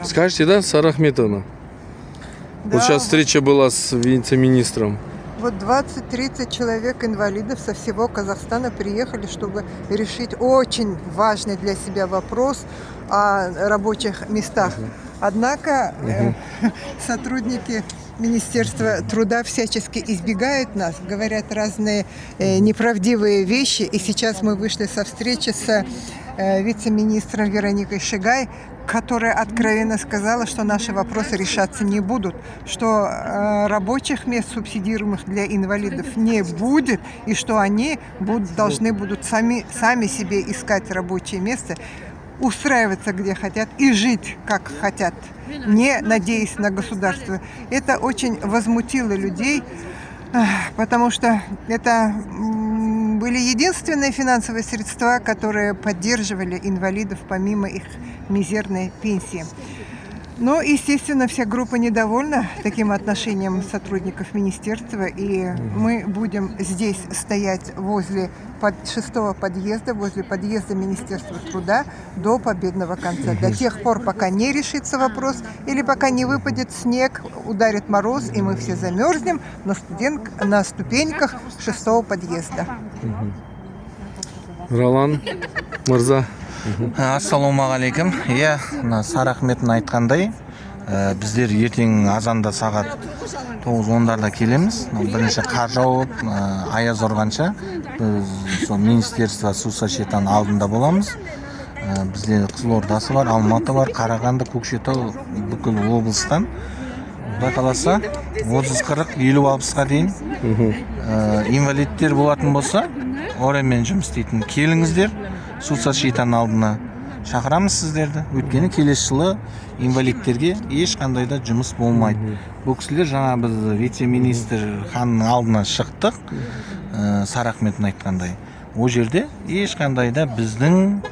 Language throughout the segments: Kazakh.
Скажите, да, Сара Ахметовна? Да. Вот сейчас встреча была с вице-министром. Вот 20-30 человек инвалидов со всего Казахстана приехали, чтобы решить очень важный для себя вопрос о рабочих местах. Однако сотрудники Министерства труда всячески избегают нас, говорят разные неправдивые вещи. И сейчас мы вышли со встречи с вице-министром Вероникой Шигай, которая откровенно сказала, что наши вопросы решаться не будут, что рабочих мест, субсидируемых для инвалидов, не будет, и что они должны будут сами себе искать рабочее место, устраиваться где хотят и жить как хотят, не надеясь на государство. Это очень возмутило людей, потому что это были единственные финансовые средства, которые поддерживали инвалидов помимо их мизерной пенсии. Но, естественно, вся группа недовольна таким отношением сотрудников министерства, и мы будем здесь стоять возле 6-го подъезда, возле подъезда Министерства труда до победного конца. До тех пор, пока не решится вопрос, или пока не выпадет снег, ударит мороз, и мы все замерзнем на ступеньках 6-го подъезда. Ролан Мырза. Ассалаумағалейкум. Мына Сара Ахметовна айтқандай, біздер ертең азанда сағат 9-10-дарда келеміз. Бірінші қар жауып, аяз ұрғанша біз сол министерство су-сочетаның алдында боламыз. Бізде Қызылордасы бар, Алматы бар, Қарағанды, Көкшетау, бүкіл облыстан. Құдай қаласа 30-40-50-60-ға дейін инвалидтер болатын болса, ораймен жұмыс істейтін келіңіздер. Су-сочетаның алдына шақырамыз сіздерді. Өйткені келесі жылы инвалидтерге ешқандай да жұмыс болмайды. Бұл кісілер жаңа біз вице-министр ханның алдына шықтық, Сара Ахметовна айтқандай. Ол жерде ешқандай да біздің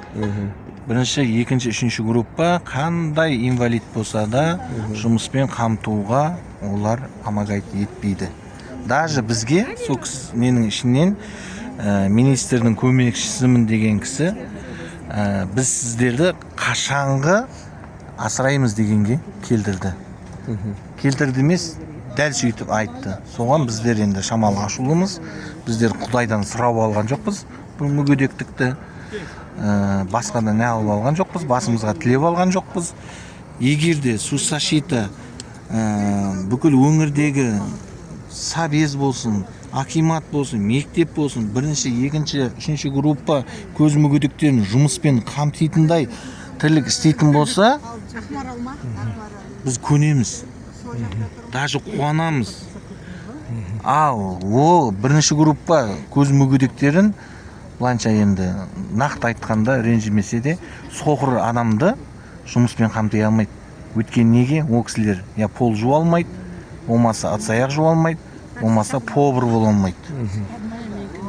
бірінші, екінші, үшінші группа қандай инвалид болса да жұмыспен қамтуға олар помогать етпейді. Даже бізге, сол менің ішінен министрдің көмекшісімін деген кісі, біз сіздерді қашанғы асыраймыз дегенге келдірді. Келдірді емес, дәл сөйтіп айтты. Соған біздер енді шамалы ашулымыз. Біздер Құдайдан сұрап алған жоқпыз бұл мүгедектікті. Басқадан не алып алған жоқпыз, басымызға тілеп алған жоқпыз. Егерде су-сочета бүкіл өңірдегі сабез болсын, акимат болсын, мектеп болсын, бірінші, екінші, үшінші группа көз мүгедектерін жұмыспен қамтитындай тірлік істейтін болса, біз көнеміз, даже қуанамыз. Ал ол бірінші группа көз мүгедектерін былайша енді нақты айтқанда ренжімесе де соқыр адамды жұмыспен қамти алмайды. Өйткені неге? Ол кісілер я пол жуа алмайды, болмаса ыдыс-аяқ жуа алмайды, болмаса повар бола алмайды.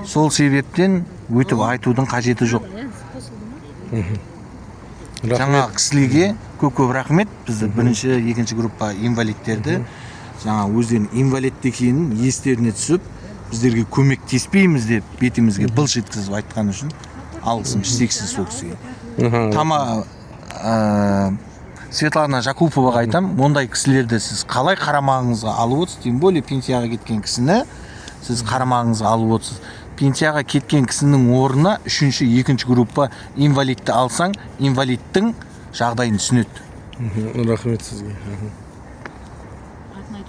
Сол себептен өтіп айтудың қажеті жоқ. Жаңа кісілерге көп рахмет. Бізді бірінші, екінші группа инвалидтерді жаңа өздерінің инвалид екенін естеріне түсіп, біздерге көмектеспейміз деп бетімізге былш еткізіп айтқан үшін алғысым шексіз сол кісіге. Светлана Жакуповаға айтам, ондай кісілерді сіз қалай қарамағыңызға алып отырсыз, тем более пенсияға кеткен кісіні сіз қарамағыңызға алып отырсыз. Пенсияға кеткен кісінің орнына үшінші, екінші группа инвалидті алсаң, инвалидтің жағдайын түсінеді. Рахмет сізге.